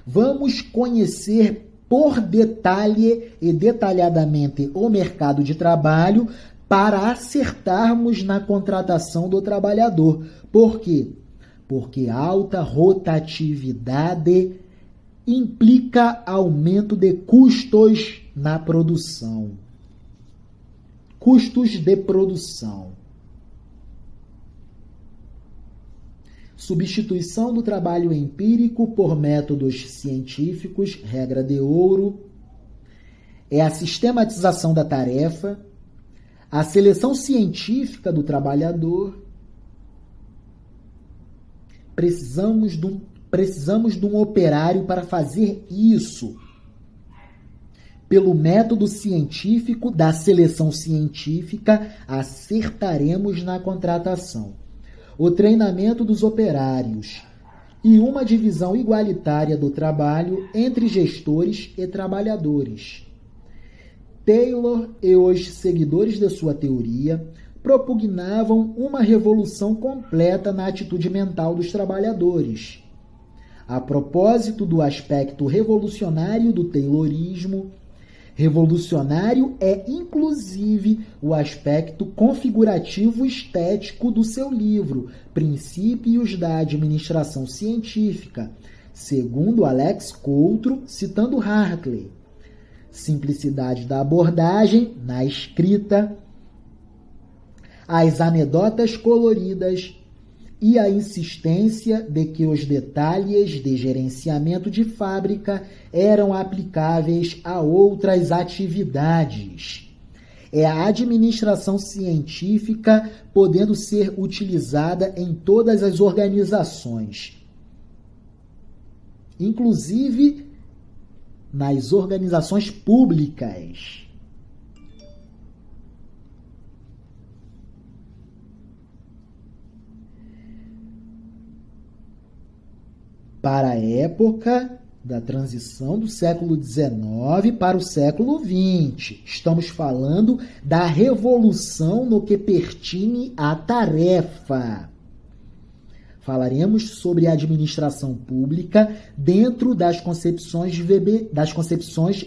vamos conhecer por detalhe e detalhadamente o mercado de trabalho para acertarmos na contratação do trabalhador. Por quê? Porque alta rotatividade implica aumento de custos na produção. Custos de produção. Substituição do trabalho empírico por métodos científicos, regra de ouro, é a sistematização da tarefa, a seleção científica do trabalhador. Precisamos de um operário para fazer isso. Pelo método científico da seleção científica, acertaremos na contratação. O treinamento dos operários e uma divisão igualitária do trabalho entre gestores e trabalhadores. Taylor e os seguidores de sua teoria propugnavam uma revolução completa na atitude mental dos trabalhadores. A propósito do aspecto revolucionário do Taylorismo, revolucionário é, inclusive, o aspecto configurativo estético do seu livro, Princípios da Administração Científica, segundo Alex Coulter, citando Hartley. Simplicidade da abordagem na escrita, as anedotas coloridas e a insistência de que os detalhes de gerenciamento de fábrica eram aplicáveis a outras atividades. É a administração científica podendo ser utilizada em todas as organizações, inclusive nas organizações públicas. Para a época da transição do século XIX para o século XX. Estamos falando da revolução no que pertine à tarefa. Falaremos sobre a administração pública dentro das concepções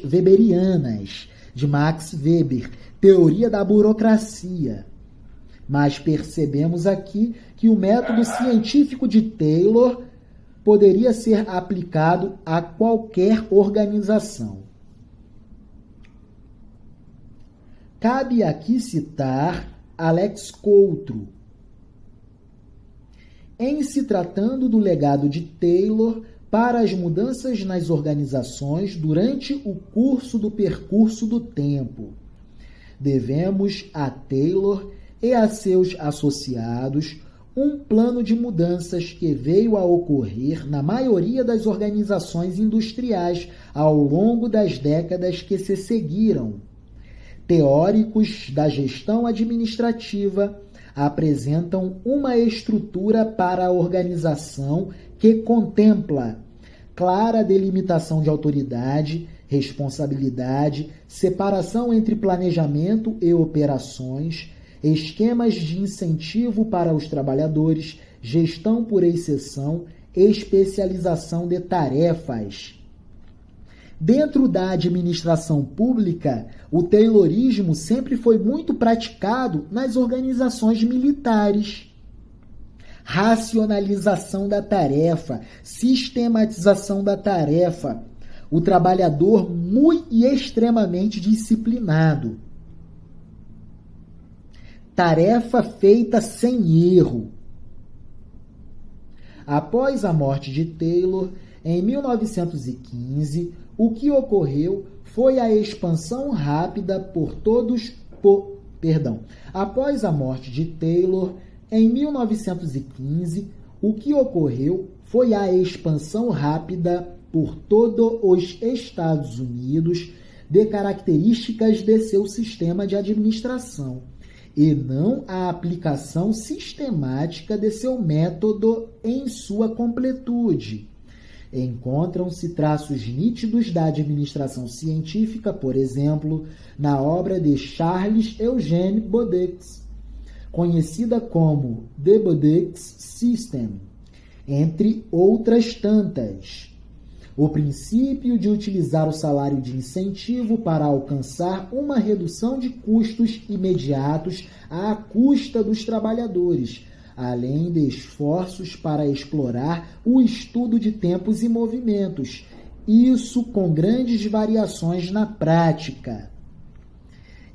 weberianas de Max Weber, teoria da burocracia. Mas percebemos aqui que o método científico de Taylor poderia ser aplicado a qualquer organização. Cabe aqui citar Alex Coulter. Em se tratando do legado de Taylor para as mudanças nas organizações durante o curso do percurso do tempo, devemos a Taylor e a seus associados um plano de mudanças que veio a ocorrer na maioria das organizações industriais ao longo das décadas que se seguiram. Teóricos da gestão administrativa apresentam uma estrutura para a organização que contempla clara delimitação de autoridade, responsabilidade, separação entre planejamento e operações, esquemas de incentivo para os trabalhadores, gestão por exceção, especialização de tarefas. Dentro da administração pública, o Taylorismo sempre foi muito praticado nas organizações militares. Racionalização da tarefa, sistematização da tarefa, o trabalhador muito e extremamente disciplinado. Tarefa feita sem erro. Após a morte de Taylor, em 1915, o que ocorreu foi a expansão rápida Após a morte de Taylor, em 1915, o que ocorreu foi a expansão rápida por todos os Estados Unidos de características de seu sistema de administração, e não a aplicação sistemática de seu método em sua completude. Encontram-se traços nítidos da administração científica, por exemplo, na obra de Charles Eugene Bodex, conhecida como The Bodex System, entre outras tantas. O princípio de utilizar o salário de incentivo para alcançar uma redução de custos imediatos à custa dos trabalhadores, além de esforços para explorar o estudo de tempos e movimentos, isso com grandes variações na prática.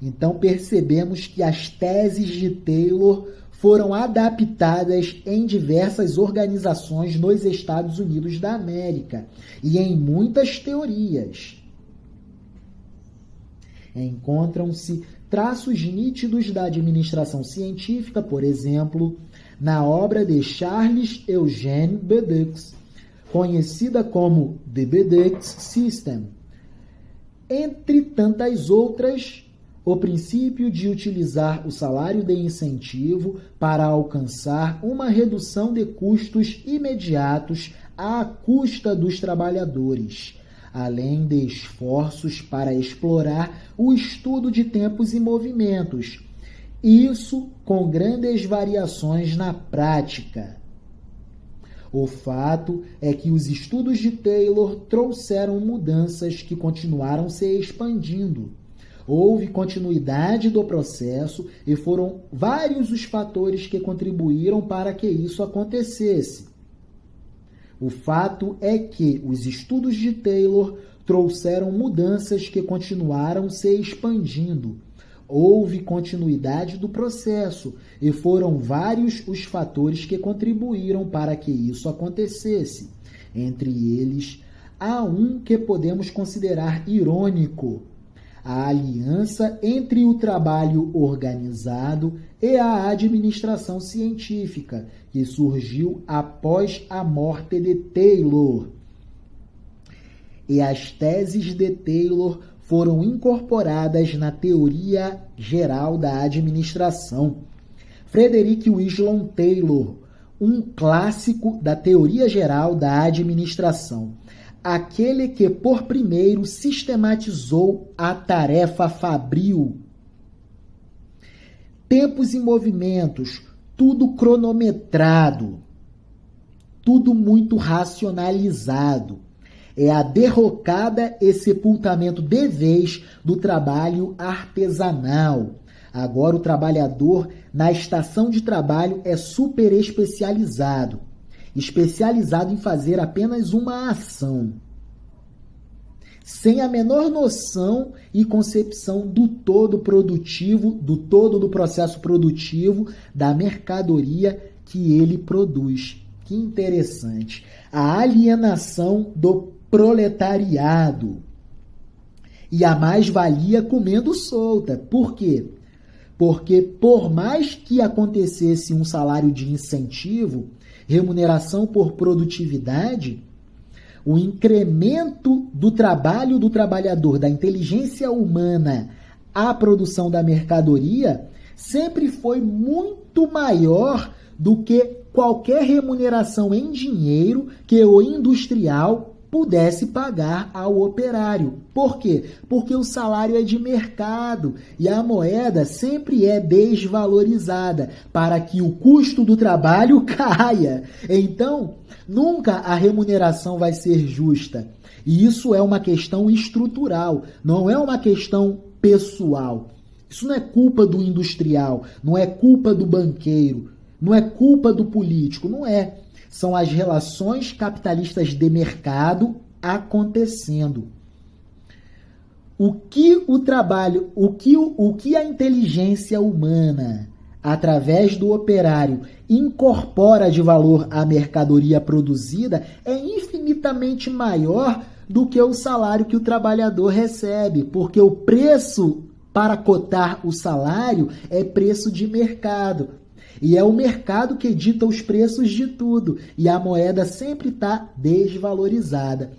Então percebemos que as teses de Taylor foram adaptadas em diversas organizações nos Estados Unidos da América e em muitas teorias. Encontram-se traços nítidos da administração científica, por exemplo, na obra de Charles Eugene Bedux, conhecida como The Bedux System. Entre tantas outras, o princípio de utilizar o salário de incentivo para alcançar uma redução de custos imediatos à custa dos trabalhadores, além de esforços para explorar o estudo de tempos e movimentos, isso com grandes variações na prática. O fato é que os estudos de Taylor trouxeram mudanças que continuaram se expandindo. Houve continuidade do processo e foram vários os fatores que contribuíram para que isso acontecesse. O fato é que os estudos de Taylor trouxeram mudanças que continuaram se expandindo. Houve continuidade do processo e foram vários os fatores que contribuíram para que isso acontecesse. Entre eles, há um que podemos considerar irônico: a aliança entre o trabalho organizado e a administração científica, que surgiu após a morte de Taylor. E as teses de Taylor foram incorporadas na teoria geral da administração. Frederick Winslow Taylor, um clássico da teoria geral da administração, aquele que por primeiro sistematizou a tarefa fabril. Tempos e movimentos, tudo cronometrado, tudo muito racionalizado. É a derrocada e sepultamento de vez do trabalho artesanal. Agora o trabalhador na estação de trabalho é super especializado em fazer apenas uma ação, sem a menor noção e concepção do todo produtivo, do todo do processo produtivo da mercadoria que ele produz. Que interessante. A alienação do proletariado e a mais-valia comendo solta. Por quê? Porque por mais que acontecesse um salário de incentivo, remuneração por produtividade, o incremento do trabalho do trabalhador, da inteligência humana à produção da mercadoria, sempre foi muito maior do que qualquer remuneração em dinheiro que o industrial pudesse pagar ao operário. Por quê? Porque o salário é de mercado e a moeda sempre é desvalorizada para que o custo do trabalho caia. Então, nunca a remuneração vai ser justa. E isso é uma questão estrutural, não é uma questão pessoal. Isso não é culpa do industrial, não é culpa do banqueiro, não é culpa do político, não é. São as relações capitalistas de mercado acontecendo. O que o trabalho, o que a inteligência humana, através do operário, incorpora de valor à mercadoria produzida é infinitamente maior do que o salário que o trabalhador recebe, porque o preço para cotar o salário é preço de mercado. E é o mercado que dita os preços de tudo. E a moeda sempre está desvalorizada.